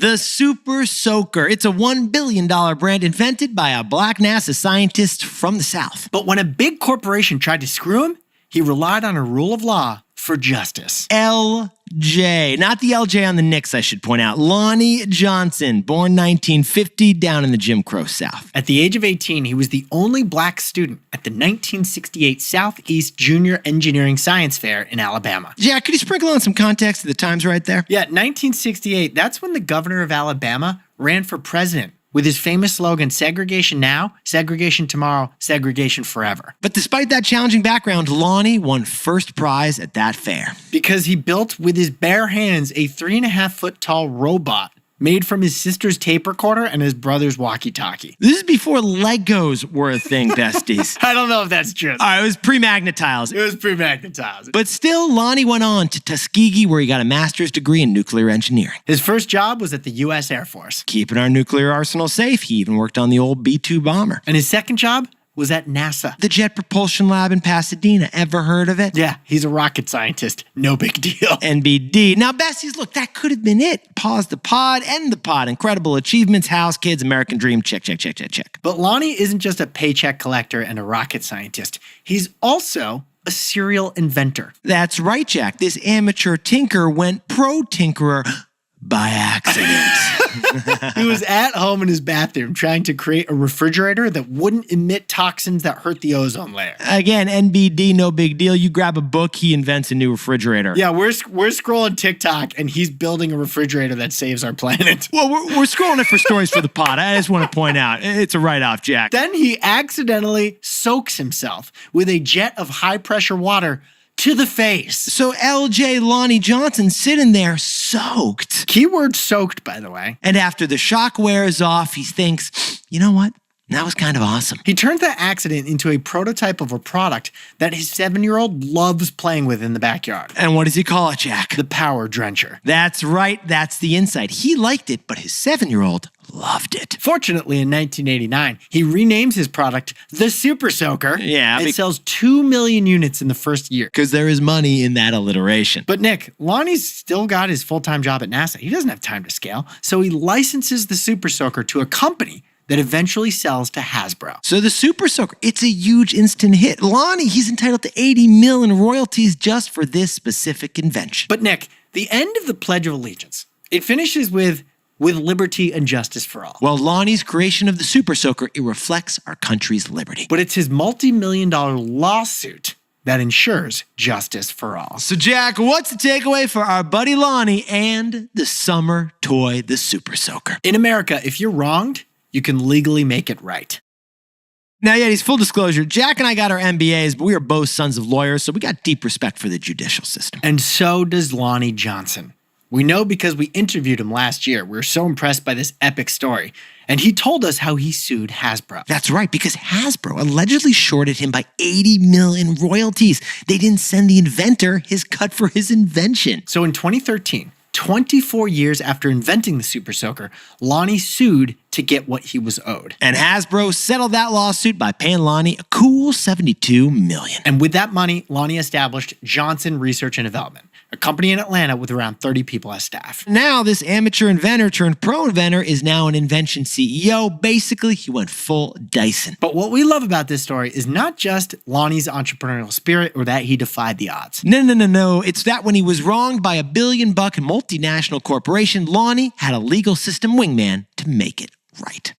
The Super Soaker. It's a $1 billion brand invented by a black NASA scientist from the South. But when a big corporation tried to screw him, he relied on a rule of law for justice. LJ. Not the LJ on the Knicks, I should point out. Lonnie Johnson, born 1950 down in the Jim Crow South. At the age of 18, he was the only black student at the 1968 Southeast Junior Engineering Science Fair in Alabama. Jack, could you sprinkle on some context to the times right there? Yeah, 1968, that's when the governor of Alabama ran for president with his famous slogan, segregation now, segregation tomorrow, segregation forever. But despite that challenging background, Lonnie won first prize at that fair. Because he built with his bare hands a 3.5-foot tall robot made from his sister's tape recorder and his brother's walkie-talkie. This is before Legos were a thing, besties. I don't know if that's true. All right, it was pre-magnetiles. It was pre-magnetized. But still, Lonnie went on to Tuskegee, where he got a master's degree in nuclear engineering. His first job was at the U.S. Air Force. Keeping our nuclear arsenal safe, he even worked on the old B-2 bomber. And his second job was at NASA. The Jet Propulsion Lab in Pasadena. Ever heard of it? Yeah, he's a rocket scientist. No big deal. NBD. Now, besties, look, that could have been it. Pause the pod, end the pod. Incredible achievements, house, kids, American dream. Check, check, check, check, check. But Lonnie isn't just a paycheck collector and a rocket scientist. He's also a serial inventor. That's right, Jack. This amateur tinker went pro tinkerer by accident. He was at home in his bathroom trying to create a refrigerator that wouldn't emit toxins that hurt the ozone layer. Again, NBD, no big deal. You grab a book, he invents a new refrigerator. Yeah, we're scrolling TikTok, and he's building a refrigerator that saves our planet. Well, we're scrolling it for stories for the pod. I just want to point out, it's a write-off, Jack. Then he accidentally soaks himself with a jet of high-pressure water to the face. So LJ Lonnie Johnson sitting there soaked. Keyword soaked, by the way. And after the shock wears off, he thinks, you know what? That was kind of awesome. He turned that accident into a prototype of a product that his 7-year-old loves playing with in the backyard. And what does he call it, Jack? The Power Drencher. That's right. That's the insight. He liked it, but his 7-year-old loved it. Fortunately, in 1989, he renames his product the Super Soaker. Yeah. And sells 2 million units in the first year. Because there is money in that alliteration. But Nick, Lonnie's still got his full-time job at NASA. He doesn't have time to scale. So he licenses the Super Soaker to a company that eventually sells to Hasbro. So the Super Soaker, it's a huge instant hit. Lonnie, he's entitled to $80 million in royalties just for this specific invention. But Nick, the end of the Pledge of Allegiance, it finishes with liberty and justice for all. Well, Lonnie's creation of the Super Soaker, it reflects our country's liberty. But it's his multi-million-dollar lawsuit that ensures justice for all. So Jack, what's the takeaway for our buddy Lonnie and the summer toy, the Super Soaker? In America, if you're wronged, you can legally make it right. Now, Yetis, full disclosure, Jack and I got our MBAs, but we are both sons of lawyers, so we got deep respect for the judicial system. And so does Lonnie Johnson. We know because we interviewed him last year. We were so impressed by this epic story. And he told us how he sued Hasbro. That's right, because Hasbro allegedly shorted him by $80 million royalties. They didn't send the inventor his cut for his invention. So in 2013, 24 years after inventing the Super Soaker, Lonnie sued to get what he was owed. And Hasbro settled that lawsuit by paying Lonnie a cool $72 million. And with that money, Lonnie established Johnson Research and Development, a company in Atlanta with around 30 people as staff. Now, this amateur inventor turned pro inventor is now an invention CEO. Basically, he went full Dyson. But what we love about this story is not just Lonnie's entrepreneurial spirit or that he defied the odds. No. It's that when he was wronged by $1 billion multinational corporation, Lonnie had a legal system wingman to make it right.